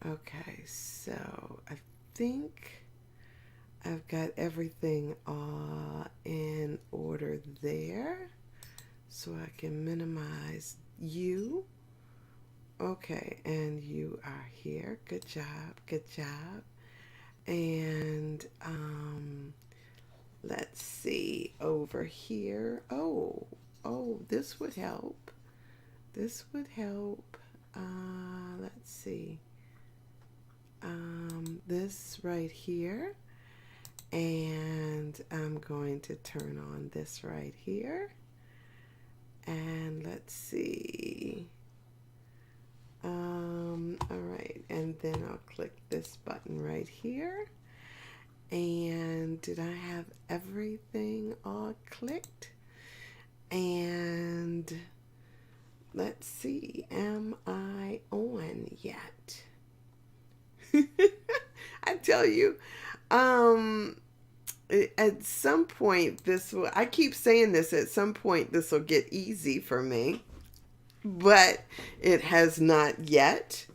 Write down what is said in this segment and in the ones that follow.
Okay, so I think I've got everything in order there. So I can minimize you. Okay, and you are here. Good job, good job. And let's see over here. Oh, this would help. This would help. Let's see. This right here. And I'm going to turn on this right here. And let's see. All right, and then I'll click this button right here. And did I have everything all clicked? And let's see, am I on yet? I tell you, um, at some point this will, I keep saying this, at some point this will get easy for me, but it has not yet.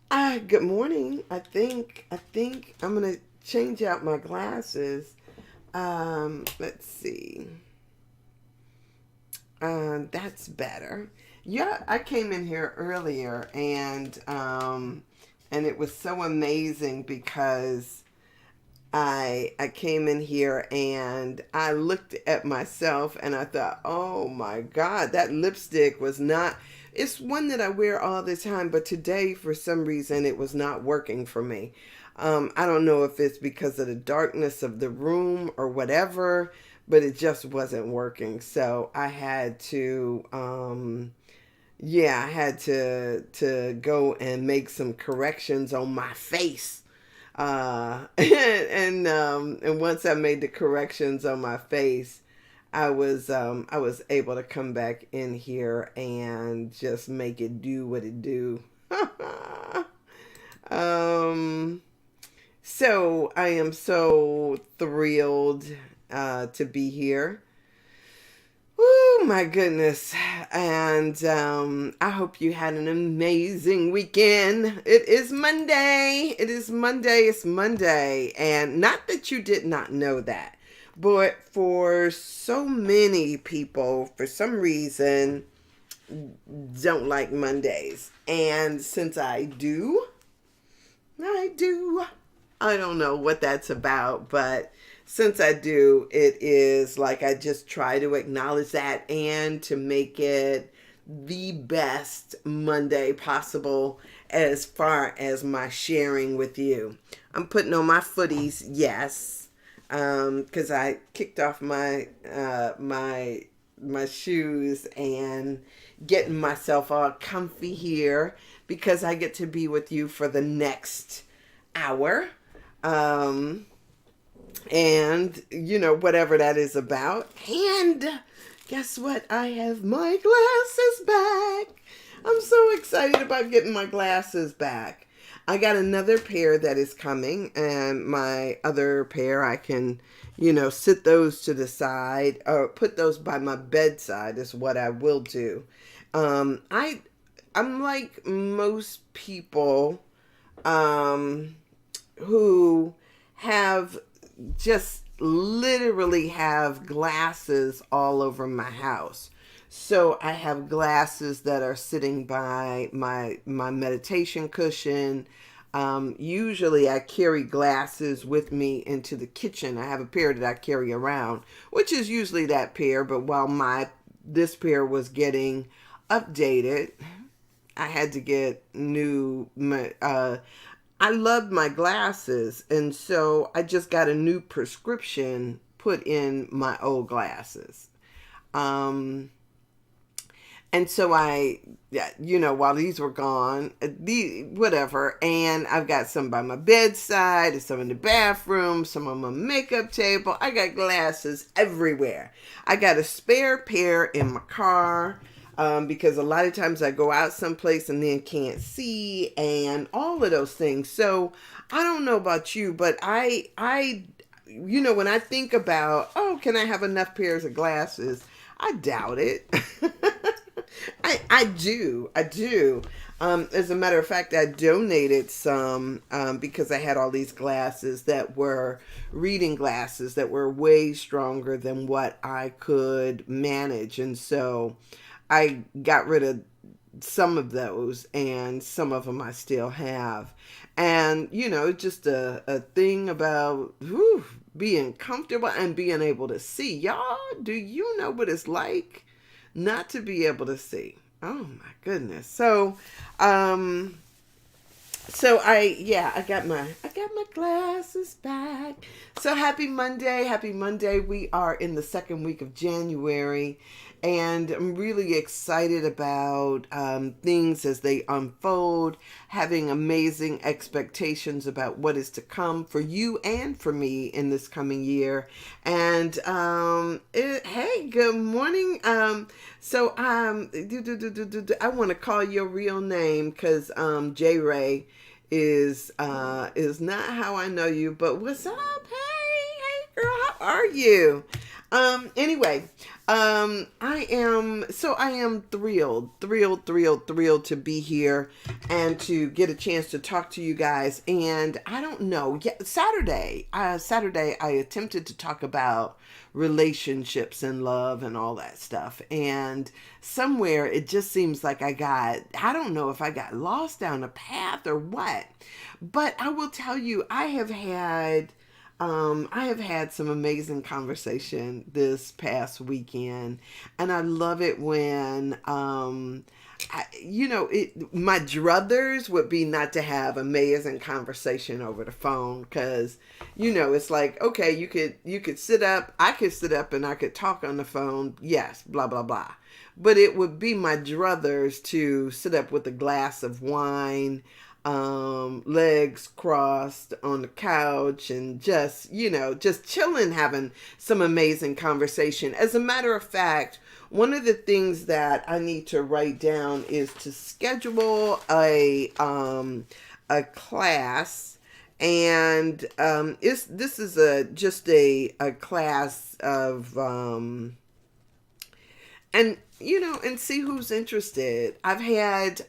Good morning. I think I'm gonna change out my glasses. Let's see. That's better. Yeah, I came in here earlier and it was so amazing because I came in here and I looked at myself and I thought, oh my God, that lipstick was not, it's one that I wear all the time, but today for some reason it was not working for me. I don't know if it's because of the darkness of the room or whatever, but it just wasn't working. So I had to, yeah, I had to go and make some corrections on my face. And once I made the corrections on my face, I was able to come back in here and just make it do what it do. um, so I am so thrilled to be here. Oh my goodness. And I hope you had an amazing weekend. It is Monday. It is Monday. It's Monday. And not that you did not know that, but for so many people, for some reason, don't like Mondays. And since I do. I don't know what that's about, but since I do, it is like I just try to acknowledge that and to make it the best Monday possible as far as my sharing with you. I'm putting on my footies, yes, because I kicked off my shoes and getting myself all comfy here because I get to be with you for the next hour. Um, and whatever that is about. And guess what? I have my glasses back. I'm so excited about getting my glasses back. I got another pair that is coming, and my other pair I can, sit those to the side or put those by my bedside is what I will do. I'm like most people who have just literally have glasses all over my house. So I have glasses that are sitting by my meditation cushion. Usually I carry glasses with me into the kitchen. I have a pair that I carry around, which is usually that pair, but while this pair was getting updated, I had to get new I loved my glasses, and so I just got a new prescription put in my old glasses. Um, and so yeah, while these were gone, whatever, and I've got some by my bedside, some in the bathroom, some on my makeup table. I got glasses everywhere. I got a spare pair in my car. Because a lot of times I go out someplace and then can't see and all of those things. So I don't know about you, but when I think about, oh, can I have enough pairs of glasses? I doubt it. I do. As a matter of fact, I donated some because I had all these glasses that were reading glasses that were way stronger than what I could manage. And so I got rid of some of those, and some of them I still have. And, just a thing about being comfortable and being able to see. Y'all, do you know what it's like not to be able to see? Oh my goodness. Um, I got my glasses back. So happy Monday, happy Monday. We are in the second week of January, and I'm really excited about things as they unfold, having amazing expectations about what is to come for you and for me in this coming year. And hey, good morning. I want to call your real name because J Ray is not how I know you, but what's up? Hey girl, how are you? Anyway, I am thrilled to be here and to get a chance to talk to you guys. And I don't know, Saturday I attempted to talk about relationships and love and all that stuff. And somewhere it just seems like I don't know if I got lost down a path or what, but I will tell you, I have had some amazing conversation this past weekend, and I love it when, my druthers would be not to have amazing conversation over the phone, because, it's like, okay, you could sit up, I could sit up and I could talk on the phone, yes, blah, blah, blah. But it would be my druthers to sit up with a glass of wine, legs crossed on the couch, and just chilling, having some amazing conversation. As a matter of fact, one of the things that I need to write down is to schedule a class. And this is just a class of and see who's interested. I've had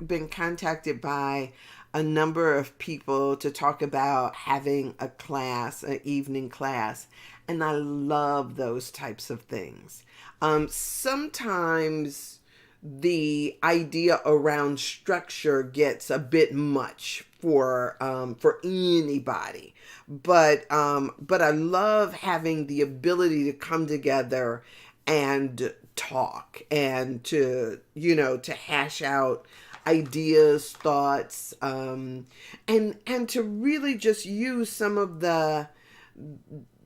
been contacted by a number of people to talk about having a class, an evening class, and I love those types of things. Sometimes the idea around structure gets a bit much for anybody, but I love having the ability to come together and talk, and to hash out ideas, thoughts, and to really just use some of the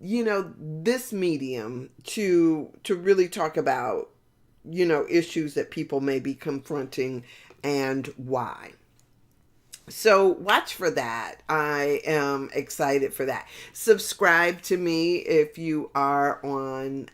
this medium to really talk about issues that people may be confronting and why. So watch for that. I am excited for that. Subscribe to me if you are on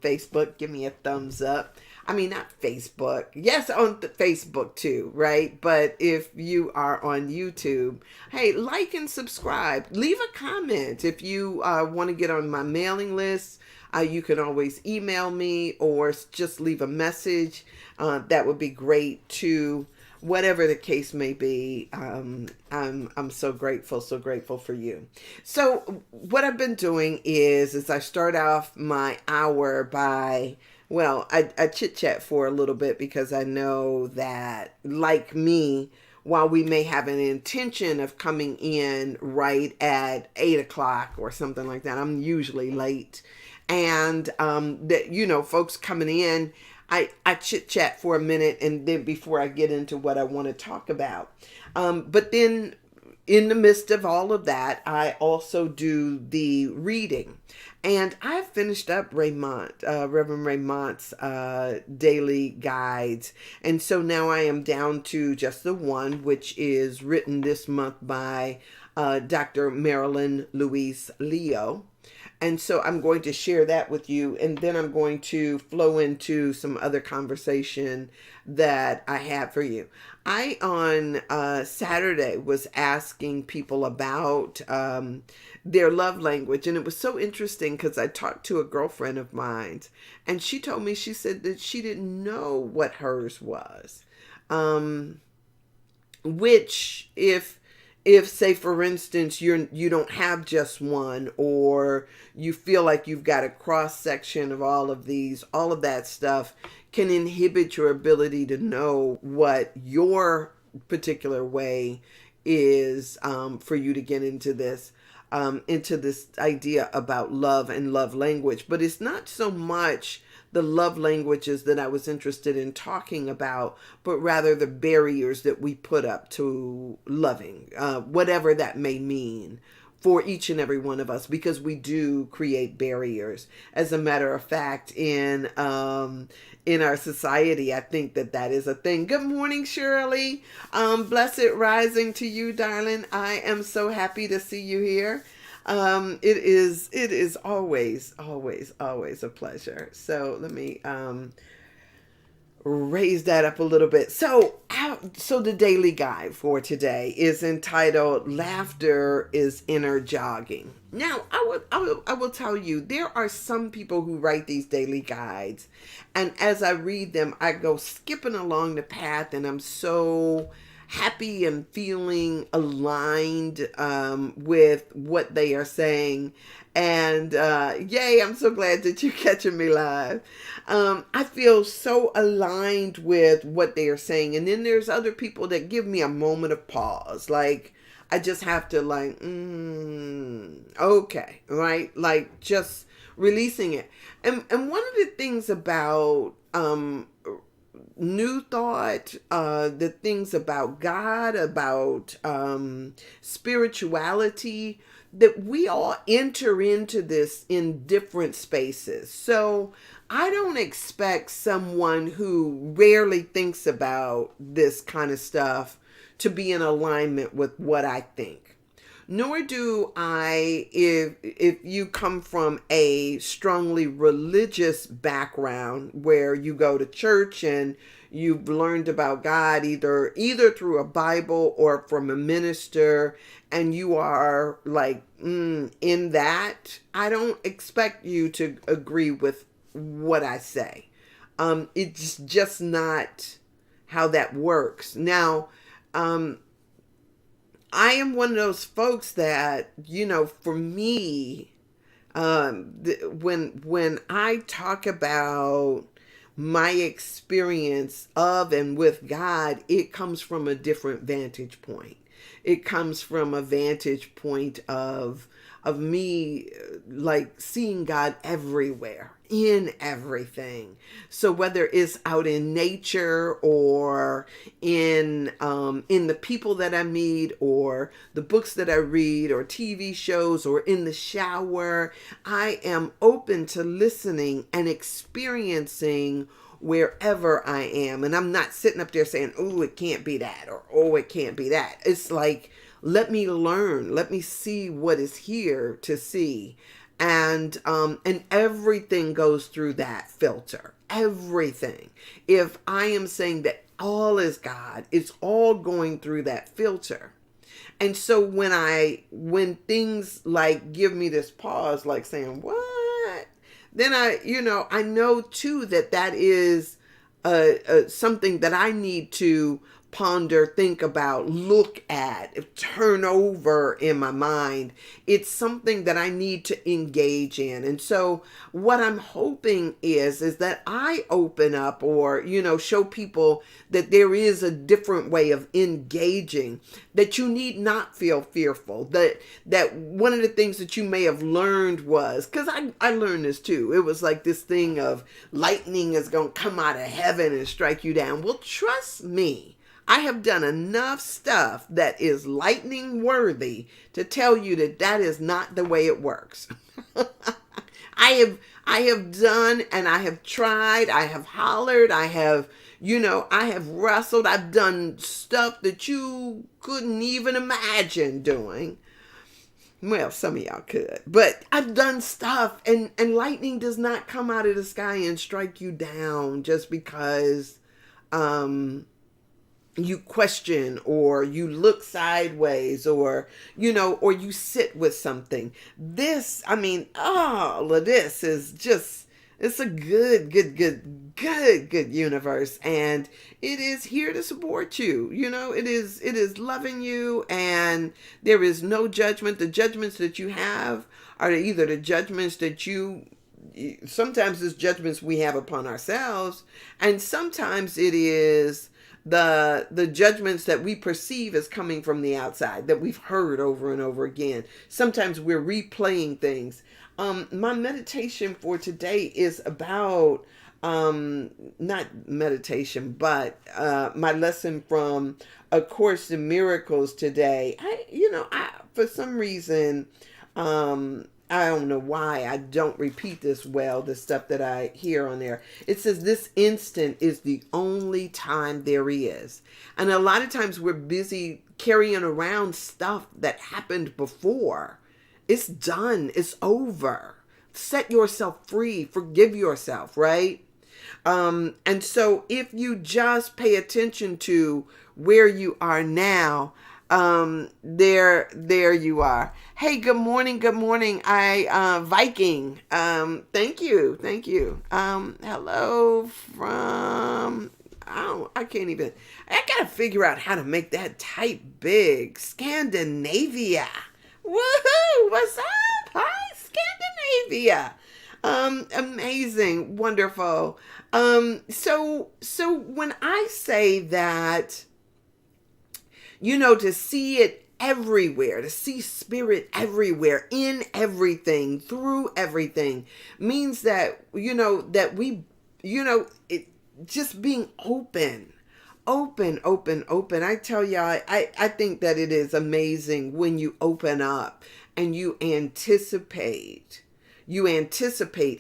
Facebook. Give me a thumbs up. I mean, not Facebook. Yes, on Facebook too, right? But if you are on YouTube, hey, like and subscribe. Leave a comment. If you want to get on my mailing list, you can always email me or just leave a message. That would be great too. Whatever the case may be, I'm so grateful for you. So what I've been doing is I start off my hour by, I chit chat for a little bit, because I know that, like me, while we may have an intention of coming in right at 8 o'clock or something like that, I'm usually late. And that, folks coming in, I chit chat for a minute, and then before I get into what I want to talk about. But then in the midst of all of that, I also do the reading. And I finished up Reverend Raymond's daily guides. And so now I am down to just the one, which is written this month by Dr. Marilyn Louise Leo. And so I'm going to share that with you, and then I'm going to flow into some other conversation that I have for you. I, on Saturday, was asking people about their love language, and it was so interesting because I talked to a girlfriend of mine, and she told me, she said that she didn't know what hers was. which if say for instance you don't have just one, or you feel like you've got a cross section of all of these, all of that stuff can inhibit your ability to know what your particular way is, for you to get into this idea about love and love language. But it's not so much the love languages that I was interested in talking about, but rather the barriers that we put up to loving, whatever that may mean for each and every one of us, because we do create barriers. As a matter of fact, in our society, I think that that is a thing. Good morning, Shirley. Blessed rising to you, darling. I am so happy to see you here. It is always, always, always a pleasure. So let me raise that up a little bit. So the daily guide for today is entitled "Laughter is Inner Jogging." Now, I will tell you, there are some people who write these daily guides, and as I read them, I go skipping along the path, and I'm so happy and feeling aligned with what they are saying. And yay, I'm so glad that you're catching me live. I feel so aligned with what they are saying. And then there's other people that give me a moment of pause. Like, I just have to okay, right? Like, just releasing it. And one of the things about New Thought, the things about God, about spirituality, that we all enter into this in different spaces. So I don't expect someone who rarely thinks about this kind of stuff to be in alignment with what I think. Nor do I, if you come from a strongly religious background where you go to church and you've learned about God either through a Bible or from a minister, and you are like in that, I don't expect you to agree with what I say. It's just not how that works. Now, I am one of those folks that, for me, when I talk about my experience of and with God, it comes from a different vantage point. It comes from a vantage point of me, like, seeing God everywhere, in everything. So whether it's out in nature, or in the people that I meet, or the books that I read, or TV shows, or in the shower, I am open to listening and experiencing wherever I am. And I'm not sitting up there saying, oh, it can't be that, or oh, it can't be that. It's like, let me learn, let me see what is here to see. And everything goes through that filter. Everything. If I am saying that all is God, it's all going through that filter. And so when things like give me this pause, like saying, what? Then I know too that is something that I need to ponder, think about, look at, turn over in my mind. It's something that I need to engage in. And so what I'm hoping is that I open up, or, show people that there is a different way of engaging, that you need not feel fearful, that one of the things that you may have learned was, because I learned this too. It was like this thing of lightning is going to come out of heaven and strike you down. Well, trust me, I have done enough stuff that is lightning worthy to tell you that is not the way it works. I have done, and I have tried, I have hollered, I have wrestled, I've done stuff that you couldn't even imagine doing. Well, some of y'all could, but I've done stuff, and lightning does not come out of the sky and strike you down just because, you question, or you look sideways, or or you sit with something. All of this is just It's a good universe, and it is here to support you. It is loving you, and there is no judgment. The judgments that you have are either the judgments that sometimes it's judgments we have upon ourselves, and sometimes it is the judgments that we perceive as coming from the outside that we've heard over and over again. Sometimes we're replaying things. My meditation for today is about not meditation, but my lesson from A Course in Miracles today. I for some reason, I don't know why I don't repeat this well, the stuff that I hear on there. It says this instant is the only time there is. And a lot of times we're busy carrying around stuff that happened before. It's done. It's over. Set yourself free. Forgive yourself, right? And so if you just pay attention to where you are now, there you are. Hey, good morning. Good morning. Viking. Thank you. Hello from, I can't even, I gotta figure out how to make that type big. Scandinavia. Woohoo! What's up? Hi, Scandinavia. Amazing, wonderful. So when I say that, to see it everywhere, to see spirit everywhere, in everything, through everything, means that, that we, it just being open. Open. I tell you, I think that it is amazing when you open up and you anticipate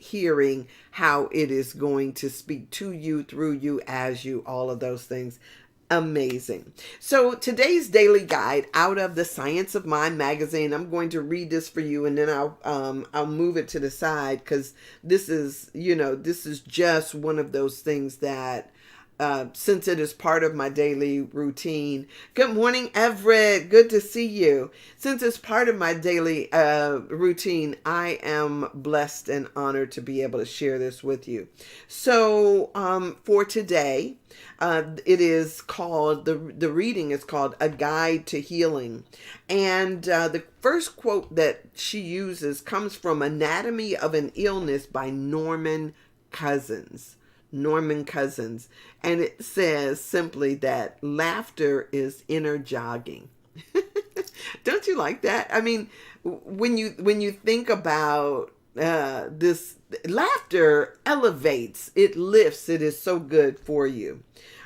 hearing how it is going to speak to you, through you, as you, all of those things. Amazing. So today's daily guide out of the Science of Mind magazine, I'm going to read this for you, and then I'll move it to the side, because this is just one of those things that since it is part of my daily routine. Good morning, Everett. Good to see you. Since it's part of my daily routine, I am blessed and honored to be able to share this with you. So for today, it is called, the reading is called A Guide to Healing. And the first quote that she uses comes from Anatomy of an Illness by Norman Cousins. And it says simply that laughter is inner jogging. Don't you like that? I mean, when you think about this, laughter elevates, it lifts, it is so good for you.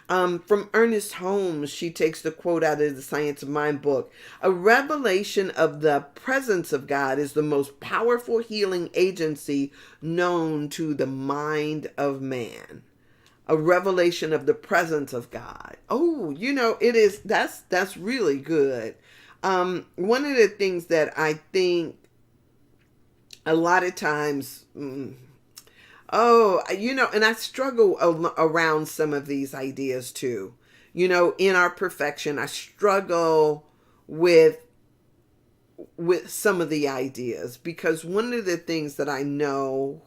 From Ernest Holmes, she takes the quote out of the Science of Mind book. A revelation of the presence of God is the most powerful healing agency known to the mind of man. A revelation of the presence of God. Oh, it is, that's really good. One of the things that I think a lot of times, and I struggle around some of these ideas too. In our perfection, I struggle with some of the ideas, because one of the things that I know,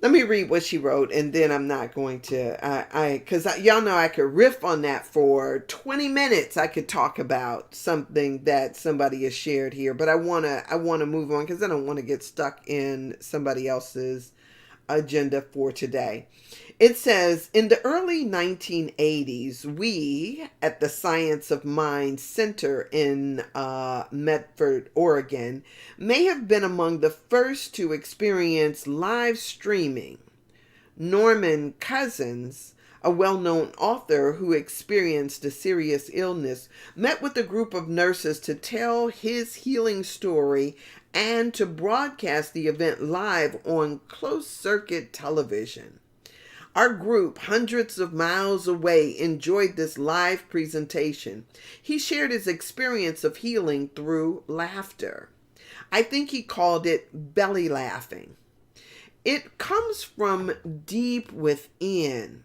let me read what she wrote, and then I'm not going to, because y'all know I could riff on that for 20 minutes. I could talk about something that somebody has shared here, but I want to move on, because I don't want to get stuck in somebody else's agenda for today. It says, in the early 1980s, we at the Science of Mind Center in Medford, Oregon, may have been among the first to experience live streaming. Norman Cousins, a well-known author who experienced a serious illness, met with a group of nurses to tell his healing story and to broadcast the event live on closed-circuit television. Our group, hundreds of miles away, enjoyed this live presentation. He shared his experience of healing through laughter. I think he called it belly laughing. It comes from deep within.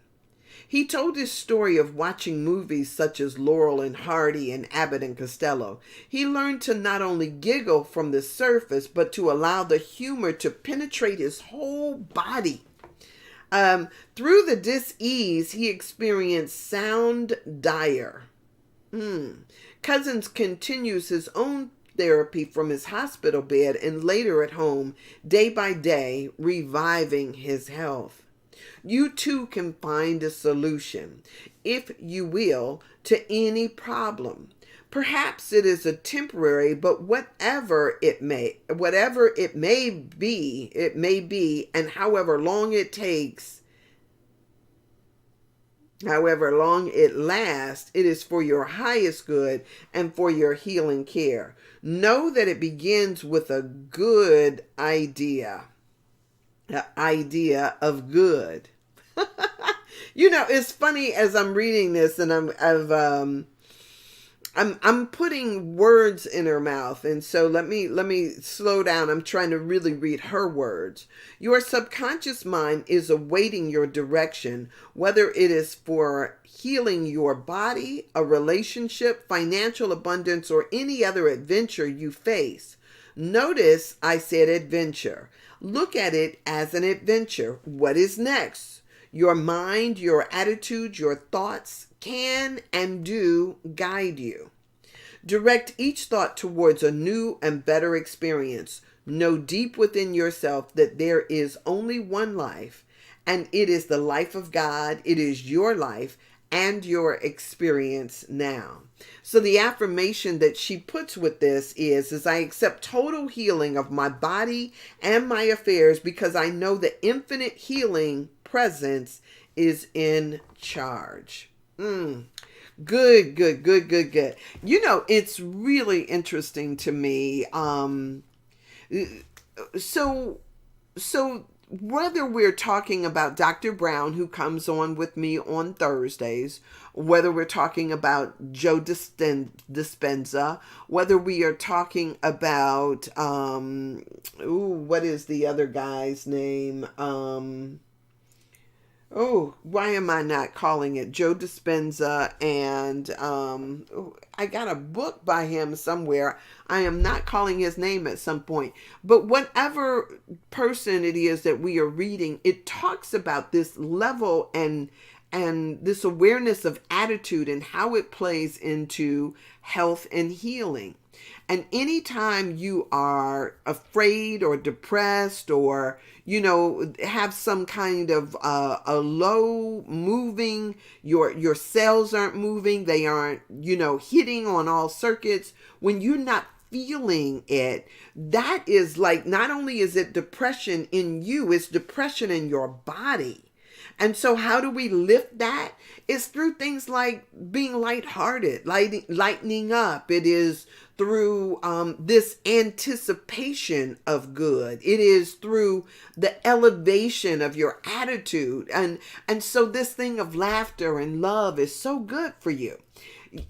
He told his story of watching movies such as Laurel and Hardy and Abbott and Costello. He learned to not only giggle from the surface, but to allow the humor to penetrate his whole body. Through the dis-ease, he experienced sound dire. Cousins continues his own therapy from his hospital bed and later at home, day by day, reviving his health. You too can find a solution, if you will, to any problem. Perhaps it is a temporary, but whatever it may be, and however long it takes, however long it lasts, it is for your highest good and for your healing care. Know that it begins with a good idea. The idea of good. It's funny as I'm reading this and I'm putting words in her mouth, and so let me slow down. I'm trying to really read her words. Your subconscious mind is awaiting your direction, whether it is for healing your body, a relationship, financial abundance, or any other adventure you face. Notice I said adventure. Look at it as an adventure. What is next? Your mind, your attitude, your thoughts can and do guide you. Direct each thought towards a new and better experience. Know deep within yourself that there is only one life, and it is the life of God. It is your life and your experience now. So the affirmation that she puts with this is I accept total healing of my body and my affairs because I know the infinite healing presence is in charge. Good. It's really interesting to me. So whether we're talking about Dr. Brown, who comes on with me on Thursdays, whether we're talking about Joe Dispenza, whether we are talking about, what is the other guy's name? Why am I not calling it Joe Dispenza? And I got a book by him somewhere. I am not calling his name at some point. But whatever person it is that we are reading, it talks about this level and this awareness of attitude and how it plays into health and healing. And anytime you are afraid or depressed or, have some kind of a low moving, your cells aren't moving, they aren't, hitting on all circuits, when you're not feeling it, that is like, not only is it depression in you, it's depression in your body. And so how do we lift that? It's through things like being lighthearted, lightening up. It is through this anticipation of good. It is through the elevation of your attitude. And so this thing of laughter and love is so good for you.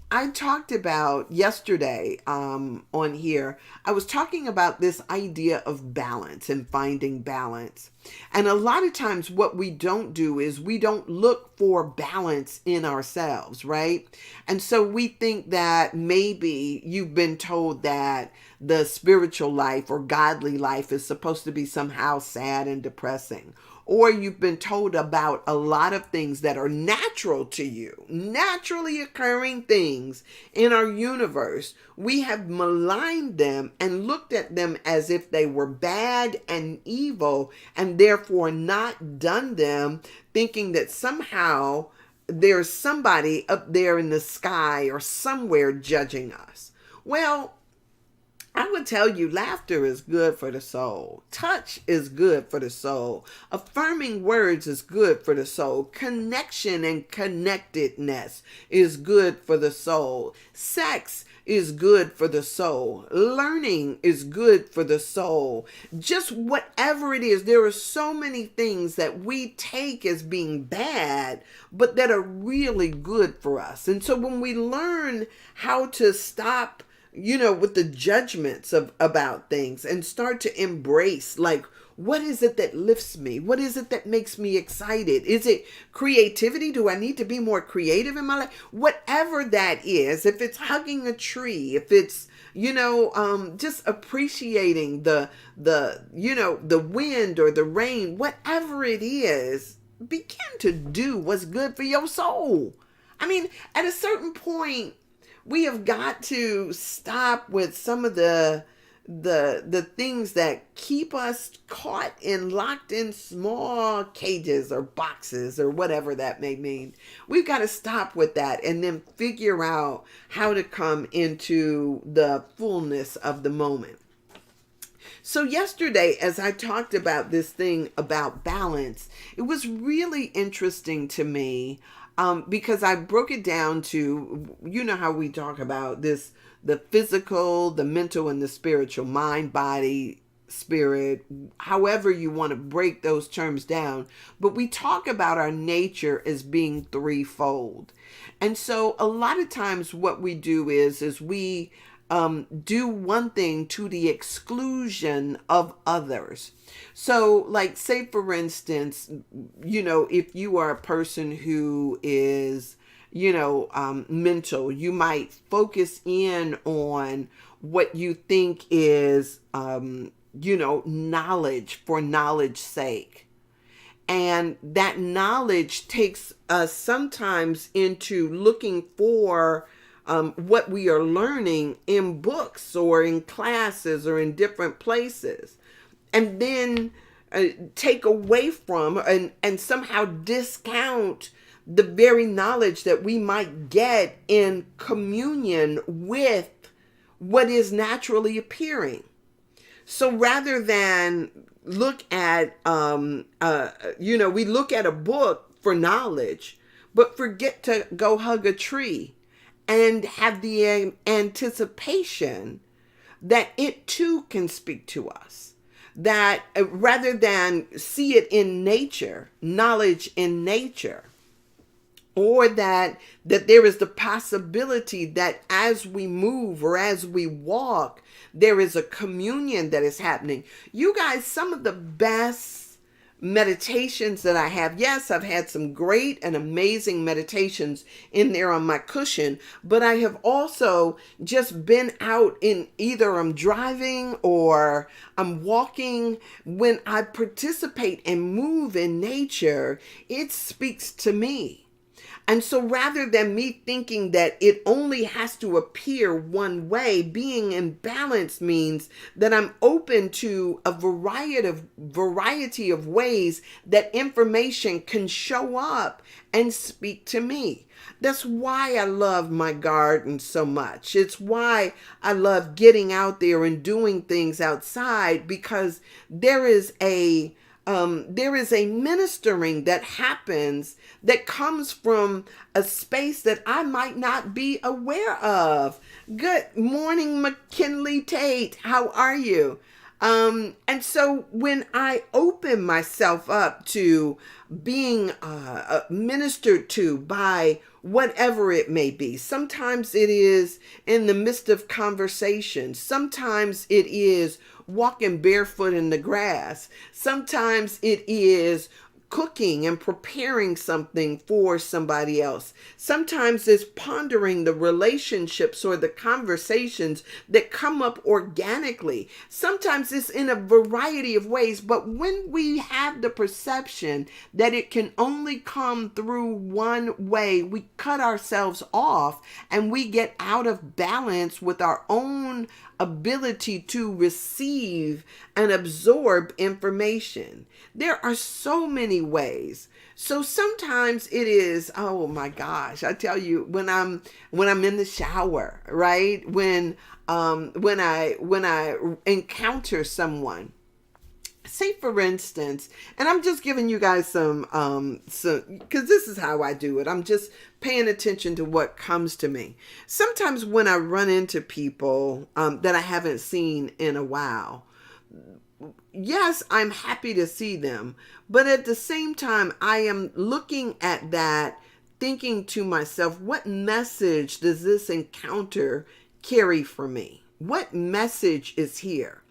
I talked about yesterday on here, I was talking about this idea of balance and finding balance. And a lot of times what we don't do is we don't look for balance in ourselves, right? And so we think that maybe you've been told that the spiritual life or godly life is supposed to be somehow sad and depressing. Or you've been told about a lot of things that are natural to you, naturally occurring things in our universe. We have maligned them and looked at them as if they were bad and evil and therefore not done them, thinking that somehow there's somebody up there in the sky or somewhere judging us. Well, I would tell you laughter is good for the soul. Touch is good for the soul. Affirming words is good for the soul. Connection and connectedness is good for the soul. Sex is good for the soul. Learning is good for the soul. Just whatever it is, there are so many things that we take as being bad, but that are really good for us. And so when we learn how to stop with the judgments about things and start to embrace like What is it that lifts me? What is it that makes me excited? Is it creativity? Do I need to be more creative in my life? Whatever that is, if it's hugging a tree, if it's, just appreciating the wind or the rain, whatever it is, begin to do what's good for your soul. I mean, at a certain point, we have got to stop with some of the things that keep us caught and locked in small cages or boxes or whatever that may mean. We've got to stop with that and then figure out how to come into the fullness of the moment. So yesterday, as I talked about this thing about balance, it was really interesting to me, because I broke it down to, how we talk about this, the physical, the mental, and the spiritual, mind, body, spirit, however you want to break those terms down. But we talk about our nature as being threefold. And so a lot of times what we do is we do one thing to the exclusion of others. So, like, say, for instance, if you are a person who is, mental, you might focus in on what you think is, knowledge for knowledge's sake. And that knowledge takes us sometimes into looking for what we are learning in books or in classes or in different places, and then take away from and somehow discount the very knowledge that we might get in communion with what is naturally appearing. So rather than look at, we look at a book for knowledge, but forget to go hug a tree and have the anticipation that it too can speak to us. That rather than see it in nature, knowledge in nature, or that there is the possibility that as we move or as we walk, there is a communion that is happening. You guys, some of the best meditations that I have, yes, I've had some great and amazing meditations in there on my cushion, but I have also just been out in, either I'm driving or I'm walking. When I participate and move in nature, it speaks to me. And so rather than me thinking that it only has to appear one way, being in balance means that I'm open to a variety of ways that information can show up and speak to me. That's why I love my garden so much. It's why I love getting out there and doing things outside, because there is a ministering that happens that comes from a space that I might not be aware of. Good morning, McKinley Tate. How are you? And so when I open myself up to being ministered to by whatever it may be, sometimes it is in the midst of conversation. Sometimes it is walking barefoot in the grass. Sometimes it is cooking and preparing something for somebody else. Sometimes it's pondering the relationships or the conversations that come up organically. Sometimes it's in a variety of ways, but when we have the perception that it can only come through one way, we cut ourselves off and we get out of balance with our own ability to receive and absorb information. There are so many ways. So sometimes it is, oh my gosh, I tell you, when I'm in the shower, right? When I encounter someone, say for instance, and I'm just giving you guys some, because this is how I do it. I'm just paying attention to what comes to me. Sometimes when I run into people that I haven't seen in a while, yes, I'm happy to see them, but at the same time, I am looking at that, thinking to myself, what message does this encounter carry for me? What message is here?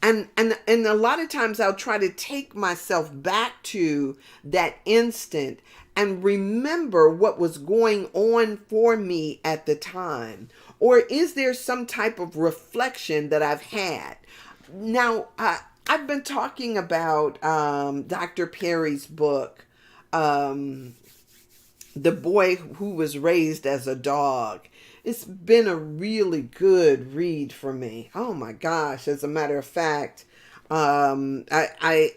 And a lot of times I'll try to take myself back to that instant and remember what was going on for me at the time. Or is there some type of reflection that I've had? Now, I've been talking about Dr. Perry's book, The Boy Who Was Raised as a Dog. It's been a really good read for me. Oh my gosh. As a matter of fact, I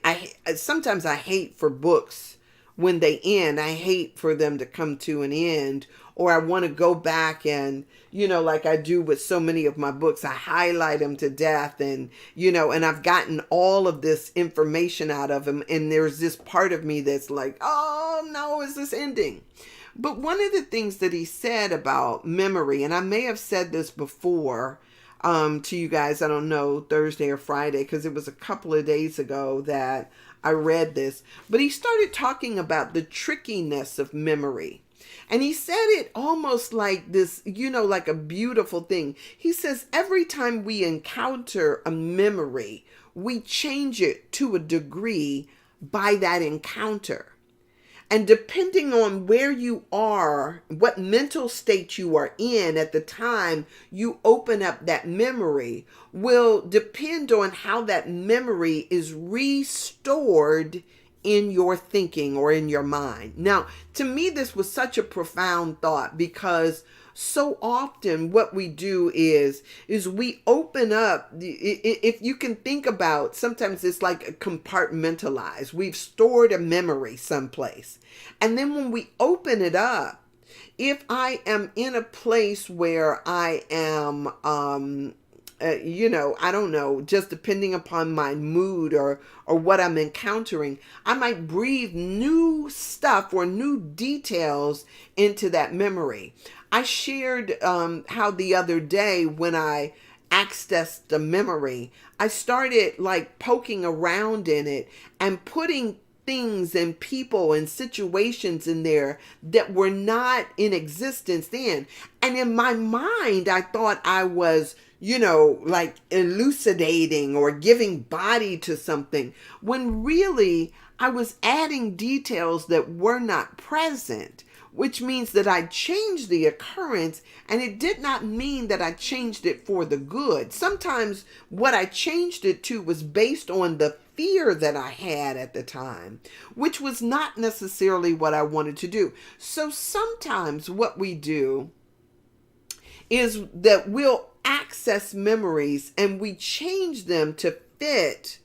sometimes I hate for books when they end. I hate for them to come to an end, or I want to go back and, like I do with so many of my books, I highlight them to death, and, and I've gotten all of this information out of them. And there's this part of me that's like, oh no, is this ending? But one of the things that he said about memory, and I may have said this before to you guys, I don't know, Thursday or Friday, because it was a couple of days ago that I read this, but he started talking about the trickiness of memory. And he said it almost like this, like a beautiful thing. He says every time we encounter a memory, we change it to a degree by that encounter. And depending on where you are, what mental state you are in at the time you open up that memory will depend on how that memory is restored in your thinking or in your mind. Now, to me, this was such a profound thought, because so often what we do is we open up, if you can think about, sometimes it's like compartmentalized. We've stored a memory someplace. And then when we open it up, if I am in a place where I am, I don't know, just depending upon my mood or what I'm encountering, I might breathe new stuff or new details into that memory. I shared how the other day when I accessed the memory, I started like poking around in it and putting things and people and situations in there that were not in existence then. And in my mind, I thought I was, like elucidating or giving body to something, when really I was adding details that were not present, which means that I changed the occurrence, and it did not mean that I changed it for the good. Sometimes what I changed it to was based on the fear that I had at the time, which was not necessarily what I wanted to do. So sometimes what we do is that we'll access memories and we change them to fit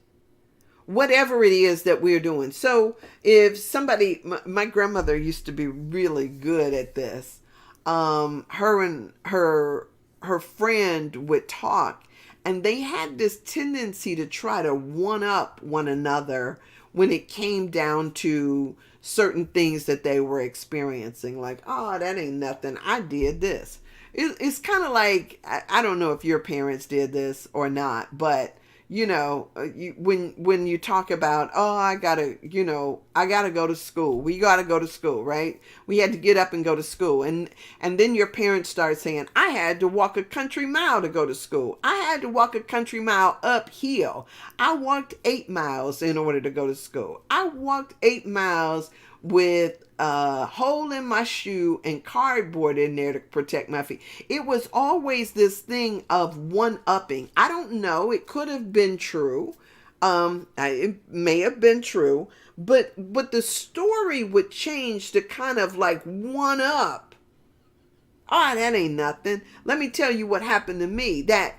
whatever it is that we're doing. So if somebody, my grandmother used to be really good at this. Her and her friend would talk, and they had this tendency to try to one up one another when it came down to certain things that they were experiencing. Like, oh, that ain't nothing, I did this. It's kind of like, I don't know if your parents did this or not, but when you talk about, oh, I gotta go to school. We gotta go to school, right? We had to get up and go to school. And then your parents start saying, I had to walk a country mile to go to school. I had to walk a country mile uphill. I walked 8 miles in order to go to school. I walked 8 miles with a hole in my shoe and cardboard in there to protect my feet. It was always this thing of one-upping. I don't know. It could have been true. It may have been true, but the story would change to kind of like one up. Oh, that ain't nothing. Let me tell you what happened to me. That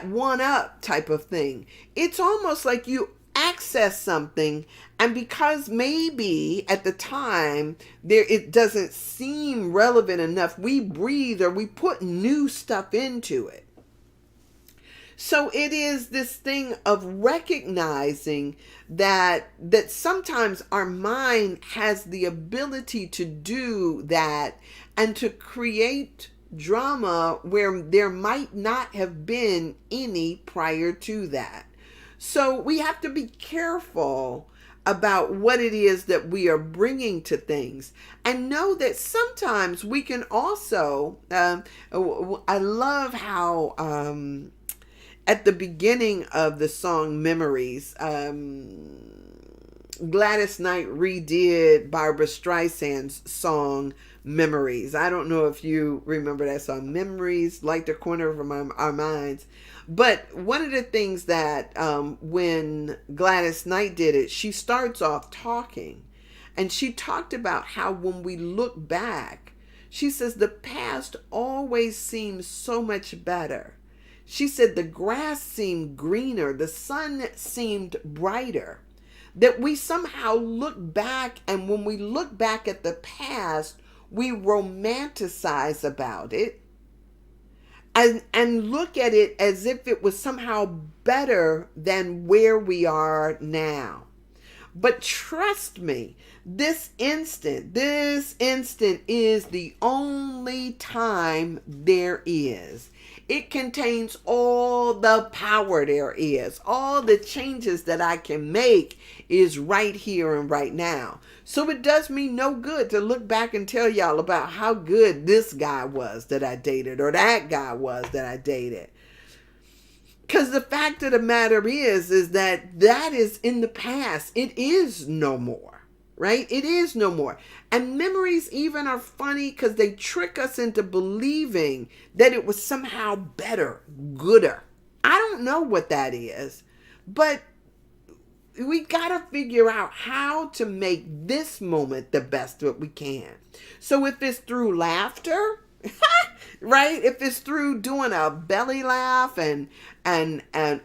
one up type of thing. It's almost like you access something, and because maybe at the time it doesn't seem relevant enough, we breathe or we put new stuff into it. So it is this thing of recognizing that sometimes our mind has the ability to do that and to create drama where there might not have been any prior to that. So we have to be careful about what it is that we are bringing to things, and know that sometimes we can also, I love how, at the beginning of the song Memories, Gladys Knight redid Barbara Streisand's song Memories. I don't know if you remember that song, Memories, like the corner of our minds. But one of the things that when Gladys Knight did it, she starts off talking. And she talked about how when we look back, she says the past always seems so much better. She said the grass seemed greener, the sun seemed brighter. That we somehow look back, and when we look back at the past, we romanticize about it and look at it as if it was somehow better than where we are now. But trust me, this instant is the only time there is. It contains all the power there is. All the changes that I can make is right here and right now. So it does me no good to look back and tell y'all about how good this guy was that I dated or that guy was that I dated. Because the fact of the matter is that is in the past. It is no more, right? It is no more. And memories even are funny because they trick us into believing that it was somehow better, gooder. I don't know what that is, but we got to figure out how to make this moment the best that we can. So if it's through laughter, right? If it's through doing a belly laugh and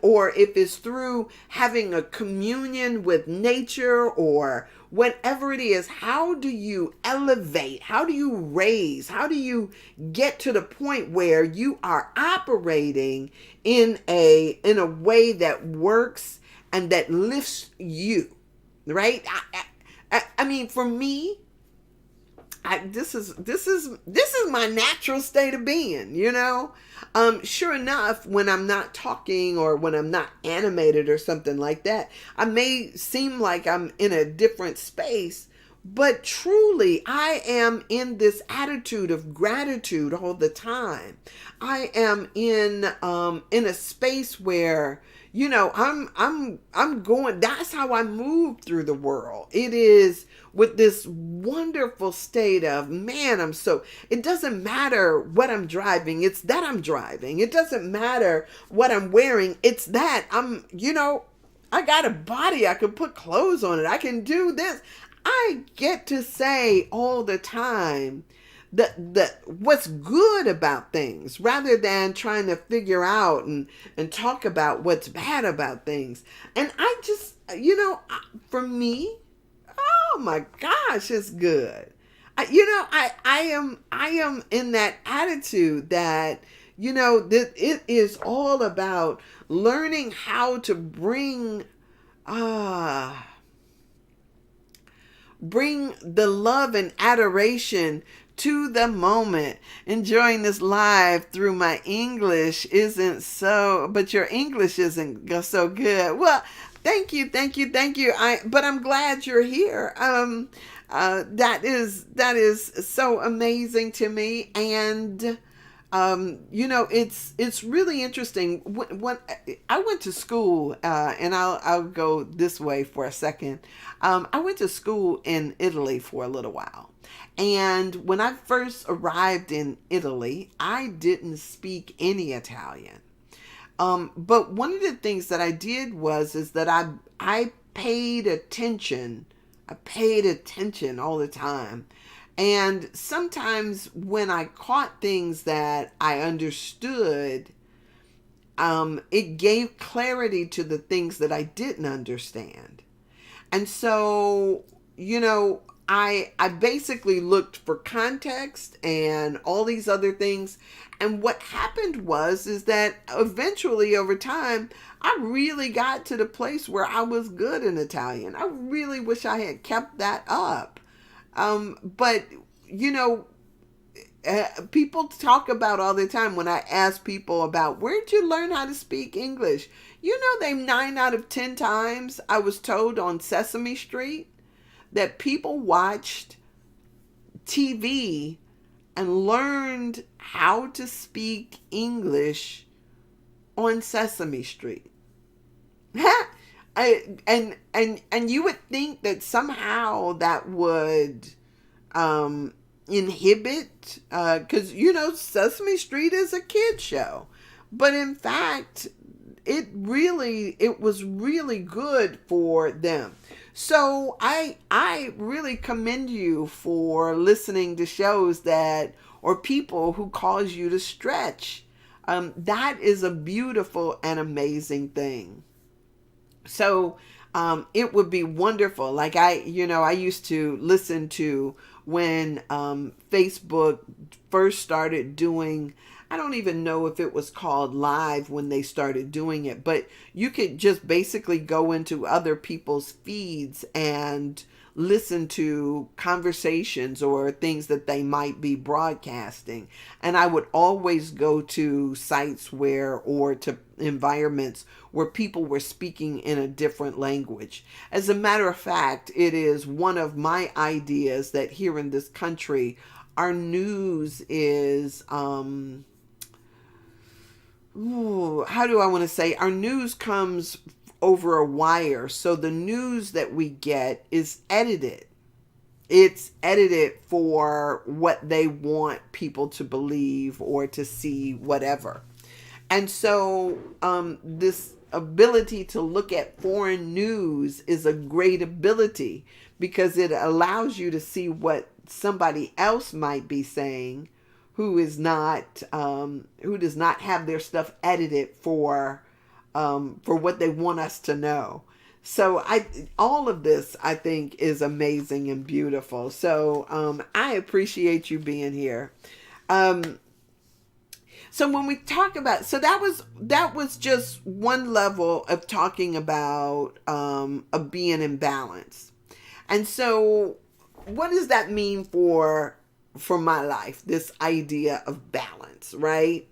or if it's through having a communion with nature or whatever it is, how do you elevate? How do you raise? How do you get to the point where you are operating in a way that works and that lifts you, right? I mean, for me, this is my natural state of being, you know. Sure enough, when I'm not talking or when I'm not animated or something like that, I may seem like I'm in a different space, but truly I am in this attitude of gratitude all the time. I am in a space where, you know, I'm going, that's how I move through the world. It is with this wonderful state of, man, it doesn't matter what I'm driving. It's that I'm driving. It doesn't matter what I'm wearing. It's that I got a body. I can put clothes on it. I can do this. I get to say all the time that what's good about things rather than trying to figure out and talk about what's bad about things. And I just, for me, oh my gosh, it's good. I am in that attitude that, that it is all about learning how to bring the love and adoration to the moment. Enjoying this live through my English but your English isn't so good. Well, thank you. But I'm glad you're here. That is so amazing to me. And, it's really interesting. When I went to school, and I'll go this way for a second. I went to school in Italy for a little while. And when I first arrived in Italy, I didn't speak any Italian. But one of the things that I did is that I paid attention. I paid attention all the time. And sometimes when I caught things that I understood, it gave clarity to the things that I didn't understand. And so, I basically looked for context and all these other things. And what happened is that eventually over time, I really got to the place where I was good in Italian. I really wish I had kept that up. But, people talk about all the time when I ask people about where'd you learn how to speak English? 9 out of 10 times I was told on Sesame Street that people watched TV and learned how to speak English on Sesame Street. And you would think that somehow that would inhibit, because Sesame Street is a kid show, but in fact it was really good for them. So I really commend you for listening to shows that, or people who cause you to stretch. That is a beautiful and amazing thing. So it would be wonderful. Like I used to listen to when Facebook first started doing, I don't even know if it was called live when they started doing it, but you could just basically go into other people's feeds and listen to conversations or things that they might be broadcasting. And I would always go to sites or to environments where people were speaking in a different language. As a matter of fact, it is one of my ideas that here in this country, our news is, how do I want to say? Our news comes over a wire. So the news that we get is edited. It's edited for what they want people to believe or to see, whatever. And so this ability to look at foreign news is a great ability, because it allows you to see what somebody else might be saying who is not who does not have their stuff edited for what they want us to know. So all of this, I think, is amazing and beautiful. So I appreciate you being here. So when we talk about, so that was just one level of talking about of being in balance. And so what does that mean for my life, this idea of balance, right?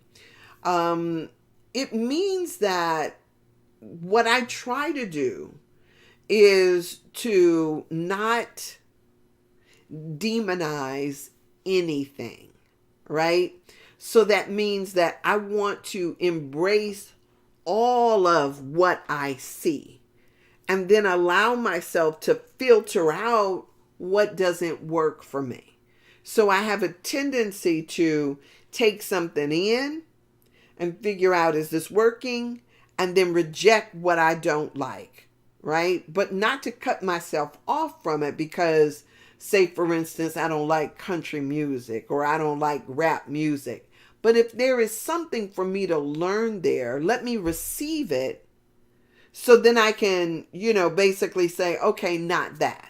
It means that what I try to do is to not demonize anything, right? So that means that I want to embrace all of what I see and then allow myself to filter out what doesn't work for me. So I have a tendency to take something in and figure out, is this working? And then reject what I don't like, right? But not to cut myself off from it because, say, for instance, I don't like country music or I don't like rap music. But if there is something for me to learn there, let me receive it. So then I can, basically say, okay, not that.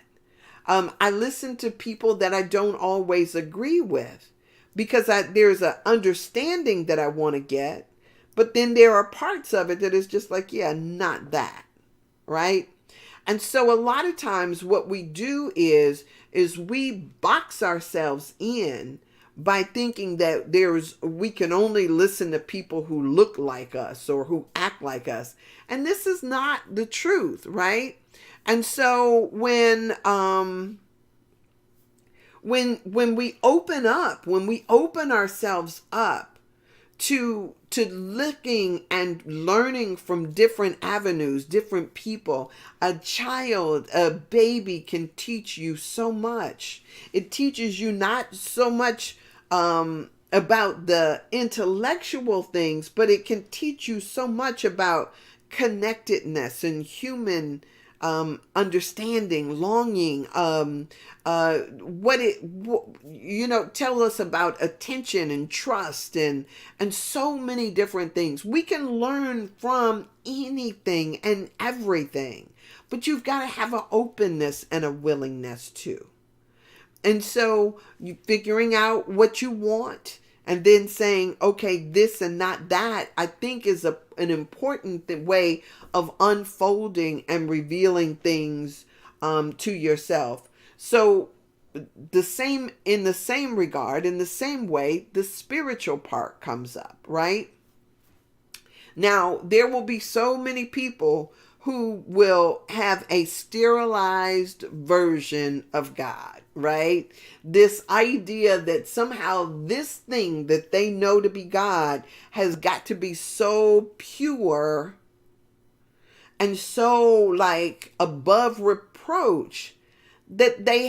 I listen to people that I don't always agree with because there's an understanding that I want to get. But then there are parts of it that is just like, yeah, not that, right? And so a lot of times what we do is we box ourselves in by thinking that we can only listen to people who look like us or who act like us. And this is not the truth, right? And so when we open up, when we open ourselves up to looking and learning from different avenues, different people, a child, a baby can teach you so much. It teaches you not so much about the intellectual things, but it can teach you so much about connectedness and human understanding, longing, tell us about attention and trust and so many different things. We can learn from anything and everything, but you've got to have an openness and a willingness too. And so you figuring out what you want and then saying, okay, this and not that, I think is an important way of unfolding and revealing things to yourself. So in the same regard, in the same way, the spiritual part comes up, right? Now, there will be so many people who will have a sterilized version of God, right? This idea that somehow this thing that they know to be God has got to be so pure and so like above reproach that they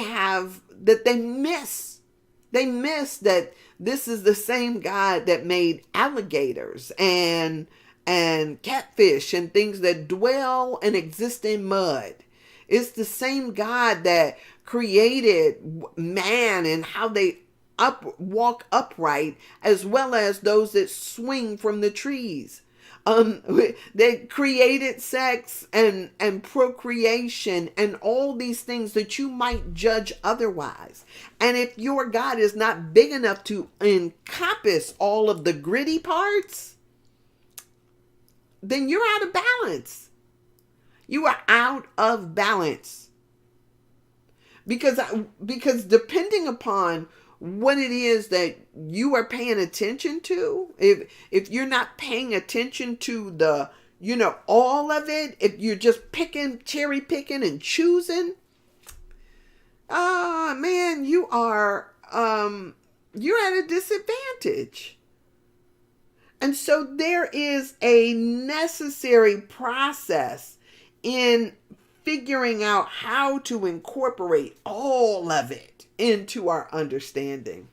miss that this is the same God that made alligators and catfish and things that dwell and exist in mud. It's the same God that created man and how they walk upright, as well as those that swing from the trees. They created sex and procreation and all these things that you might judge otherwise. And if your God is not big enough to encompass all of the gritty parts, then you're out of balance. You are out of balance. Because depending upon what it is that you are paying attention to, if you're not paying attention to the, all of it, if you're just cherry picking and choosing, man, you're at a disadvantage. And so there is a necessary process in figuring out how to incorporate all of it into our understanding.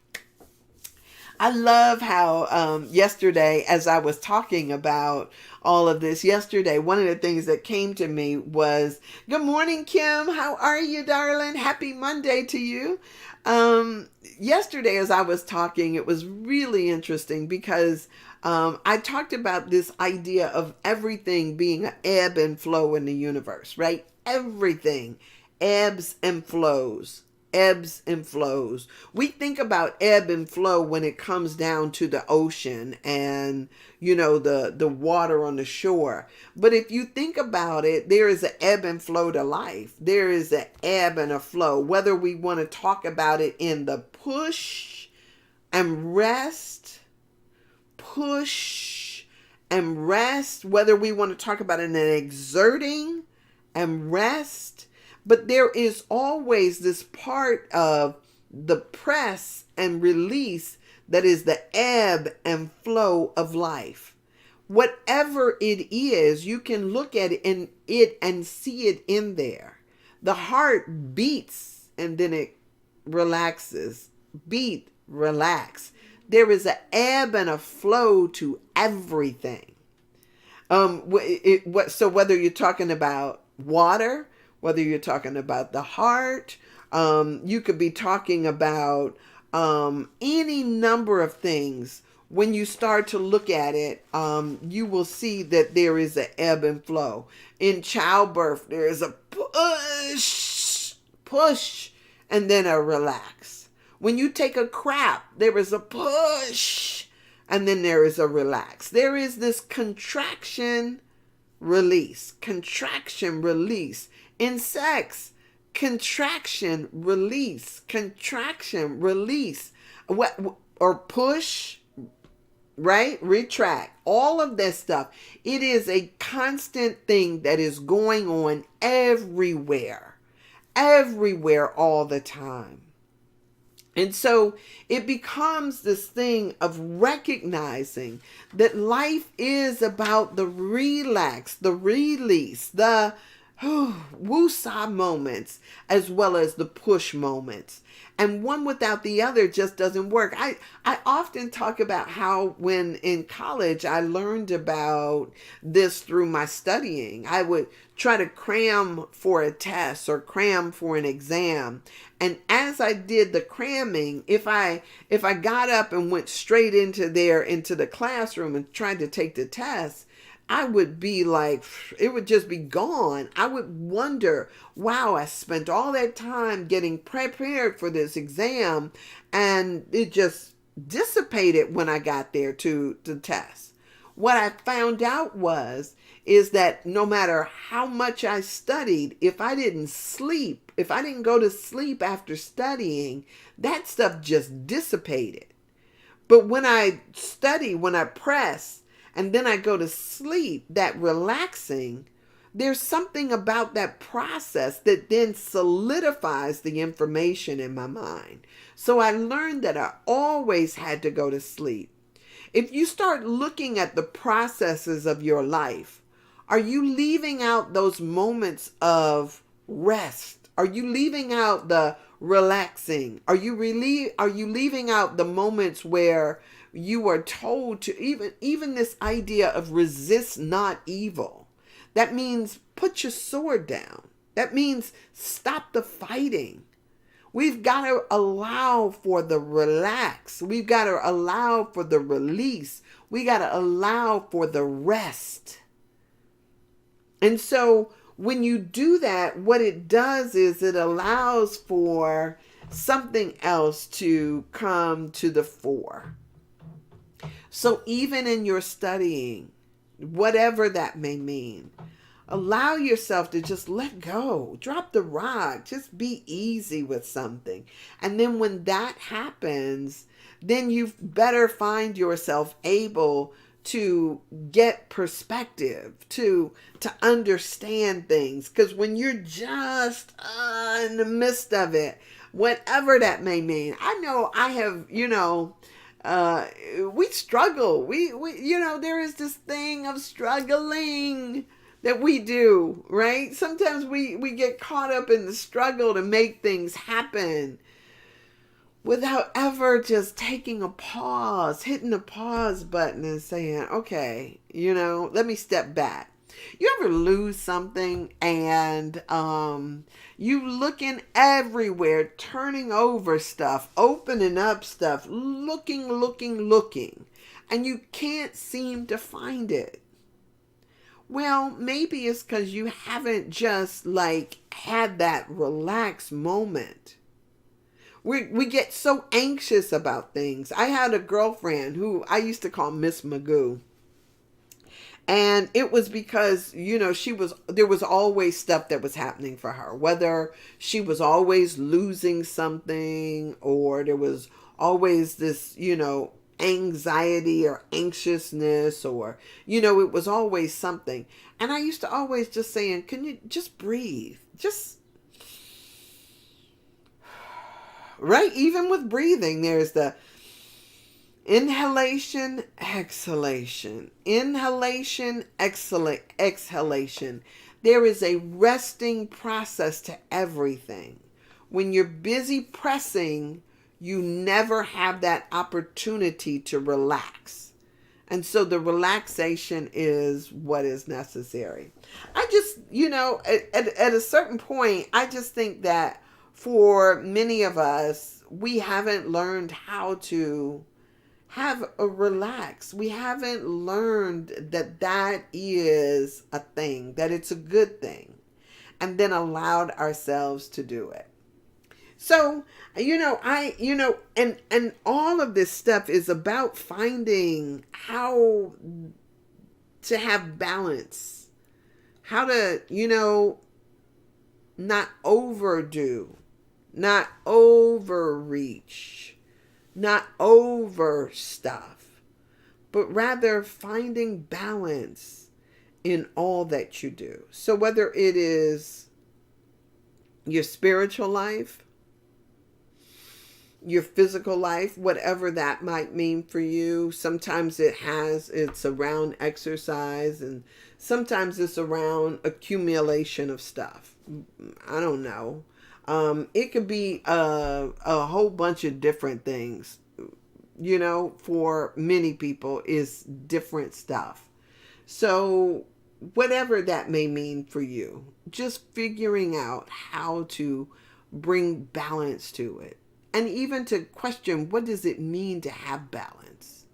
I love how yesterday, as I was talking about all of this yesterday, one of the things that came to me was, good morning, Kim. How are you, darling? Happy Monday to you. Yesterday, as I was talking, it was really interesting because I talked about this idea of everything being an ebb and flow in the universe, right? Everything ebbs and flows. Ebbs and flows. We think about ebb and flow when it comes down to the ocean and, the water on the shore. But if you think about it, there is an ebb and flow to life. There is an ebb and a flow, whether we want to talk about it in the push and rest, whether we want to talk about it in an exerting and rest. But there is always this part of the press and release that is the ebb and flow of life. Whatever it is, you can look at it and see it in there. The heart beats and then it relaxes. Beat, relax. There is an ebb and a flow to everything. So whether you're talking about water, whether you're talking about the heart, you could be talking about any number of things. When you start to look at it, you will see that there is an ebb and flow. In childbirth, there is a push, and then a relax. When you take a crap, there is a push, and then there is a relax. There is this contraction, release. In sex, contraction, release. Or push, right? Retract. All of this stuff. It is a constant thing that is going on everywhere all the time. And so it becomes this thing of recognizing that life is about the relax, the release, the woosah moments, as well as the push moments. And one without the other just doesn't work. I often talk about how when in college I learned about this through my studying. I would try to cram for a test or cram for an exam. And as I did the cramming, if I got up and went straight into the classroom and tried to take the test, I would be like, it would just be gone. I would wonder, wow, I spent all that time getting prepared for this exam and it just dissipated when I got there to the test. What I found out is that no matter how much I studied, if I didn't go to sleep after studying, that stuff just dissipated. But when I study, when I press, and then I go to sleep, that relaxing, there's something about that process that then solidifies the information in my mind. So I learned that I always had to go to sleep. If you start looking at the processes of your life, are you leaving out those moments of rest? Are you leaving out the relaxing? Are you leaving out the moments where you are told to even this idea of resist not evil? That means put your sword down. That means stop the fighting. We've got to allow for the relax. We've got to allow for the release. We got to allow for the rest. And so when you do that, what it does is it allows for something else to come to the fore. So even in your studying, whatever that may mean, allow yourself to just let go, drop the rock, just be easy with something. And then when that happens, then you better find yourself able to get perspective, to understand things. Because when you're just in the midst of it, whatever that may mean, I know I have, we struggle. We there is this thing of struggling that we do, right? Sometimes we get caught up in the struggle to make things happen without ever just taking a pause, hitting the pause button and saying, okay, let me step back. You ever lose something and you looking everywhere, turning over stuff, opening up stuff, looking, and you can't seem to find it? Well, maybe it's because you haven't just had that relaxed moment. We get so anxious about things. I had a girlfriend who I used to call Miss Magoo. And it was because, there was always stuff that was happening for her. Whether she was always losing something or there was always this, anxiety or anxiousness or, it was always something. And I used to always just saying, can you just breathe? Just, right? Even with breathing, there's the inhalation, exhalation, inhalation, exhalation. There is a resting process to everything. When you're busy pressing, you never have that opportunity to relax. And so the relaxation is what is necessary. I just, at a certain point, I just think that for many of us, we haven't learned how to have a relax. We haven't learned that is a thing, that it's a good thing, and then allowed ourselves to do it. So, and all of this stuff is about finding how to have balance, how to, not overdo, not overreach, not over stuff, but rather finding balance in all that you do. So whether it is your spiritual life, your physical life, whatever that might mean for you. Sometimes it's around exercise, and sometimes it's around accumulation of stuff. I don't know. It could be a whole bunch of different things. For many people is different stuff. So whatever that may mean for you, just figuring out how to bring balance to it. And even to question, what does it mean to have balance?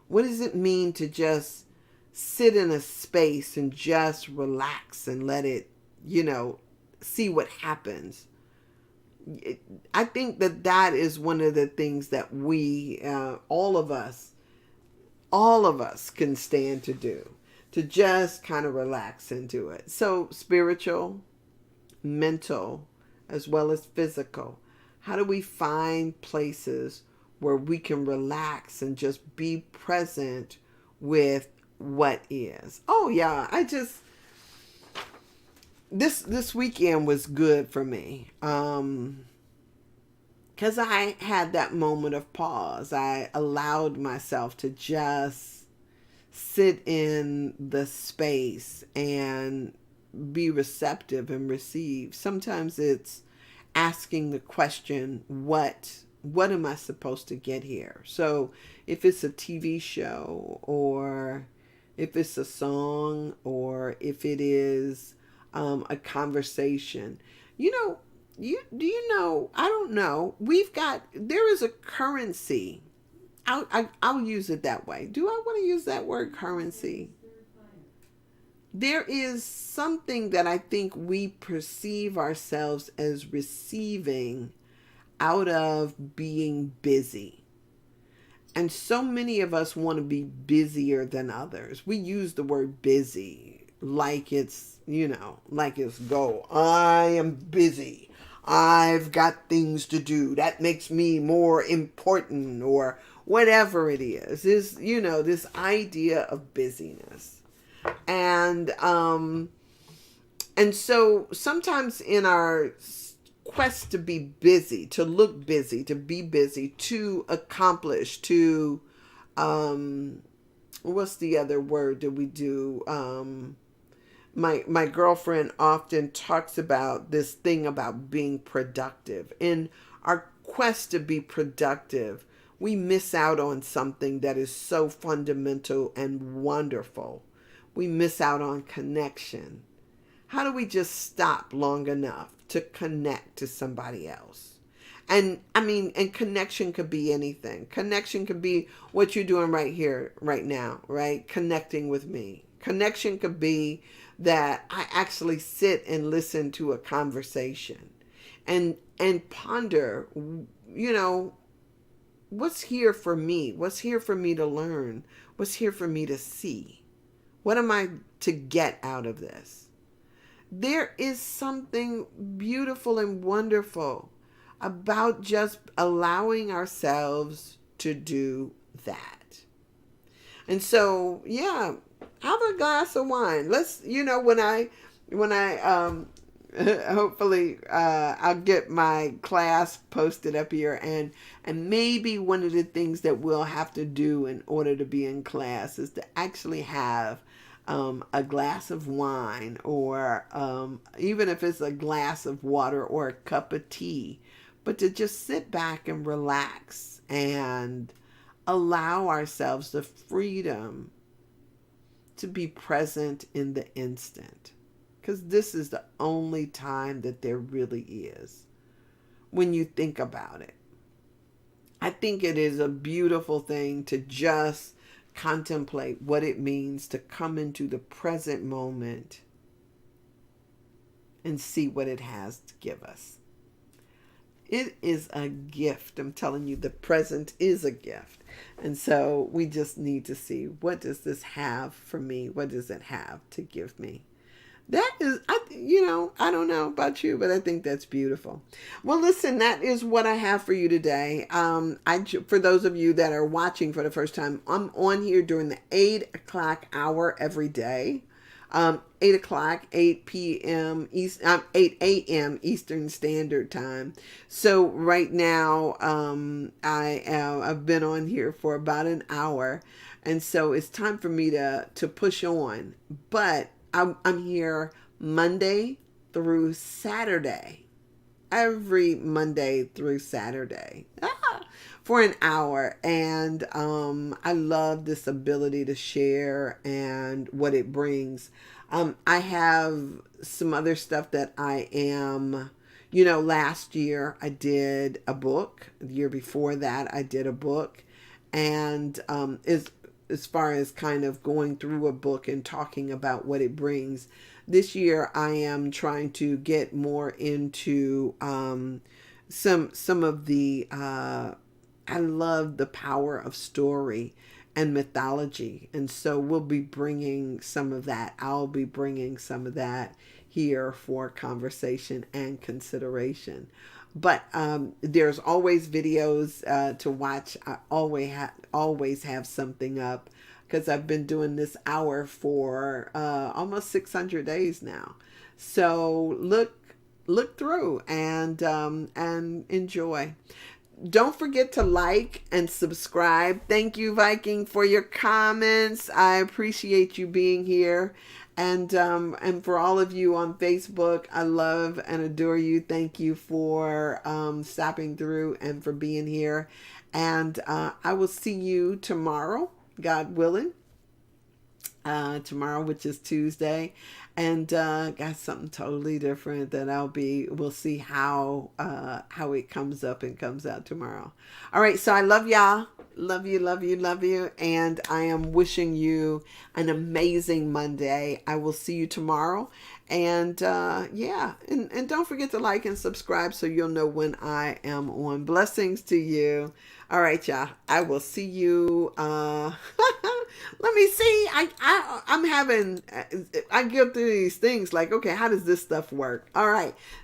What does it mean to just sit in a space and just relax and let it, see what happens? I think that is one of the things that we, all of us can stand to do, to just kind of relax into it. So spiritual, mental, as well as physical. How do we find places where we can relax and just be present with what is? Oh yeah, this weekend was good for me. Because I had that moment of pause. I allowed myself to just sit in the space and be receptive and receive. Sometimes it's asking the question, what am I supposed to get here? So if it's a TV show, or if it's a song, or if it is a conversation, you know, I don't know, there is a currency. I'll use it that way. Do I want to use that word, currency? There is something that I think we perceive ourselves as receiving out of being busy. And so many of us want to be busier than others. We use the word busy like it's, like it's go. I am busy. I've got things to do. That makes me more important, or whatever it is, this idea of busyness. And and so sometimes in our quest to be busy, to look busy, to be busy, to accomplish, to what's the other word that we do? My girlfriend often talks about this thing about being productive. In our quest to be productive, we miss out on something that is so fundamental and wonderful. We miss out on connection. How do we just stop long enough to connect to somebody else? And I mean, and connection could be anything. Connection could be what you're doing right here, right now, right? Connecting with me. Connection could be that I actually sit and listen to a conversation and ponder, you know, what's here for me? What's here for me to learn? What's here for me to see? What am I to get out of this? There is something beautiful and wonderful about just allowing ourselves to do that. And so, yeah, have a glass of wine. Let's, when I hopefully I'll get my class posted up here, and maybe one of the things that we'll have to do in order to be in class is to actually have a glass of wine, or even if it's a glass of water or a cup of tea, but to just sit back and relax and allow ourselves the freedom to be present in the instant. Because this is the only time that there really is when you think about it. I think it is a beautiful thing to just contemplate what it means to come into the present moment and see what it has to give us. It is a gift. I'm telling you, the present is a gift. And so we just need to see, what does this have for me? What does it have to give me? That is, I don't know about you, but I think that's beautiful. Well, listen, that is what I have for you today. For those of you that are watching for the first time, I'm on here during the 8 o'clock hour every day. 8 o'clock, 8 p.m. 8 a.m. Eastern Standard Time. So right now, I've been on here for about an hour, and so it's time for me to push on. But I'm here Monday through Saturday, every Monday through Saturday, for an hour. And I love this ability to share and what it brings. I have some other stuff that I am, last year I did a book. The year before that I did a book. And as far as kind of going through a book and talking about what it brings, this year I am trying to get more into some of the I love the power of story and mythology, and so we'll be bringing some of that. I'll be bringing some of that here for conversation and consideration. But there's always videos to watch. I always have something up, because I've been doing this hour for almost 600 days now. So look through and enjoy. Don't forget to like and subscribe. Thank you, Viking, for your comments. I appreciate you being here. And for all of you on Facebook, I love and adore you. Thank you for stopping through and for being here. And I will see you tomorrow, God willing. Tomorrow, which is Tuesday, and got something totally different that we'll see how it comes up and comes out tomorrow. All right, so I love y'all. Love you, love you, love you. And I am wishing you an amazing Monday. I will see you tomorrow. And yeah, and don't forget to like and subscribe so you'll know when I am on. Blessings to you. All right, y'all. I will see you. Let me see. I'm having. I go through these things like, okay, how does this stuff work? All right.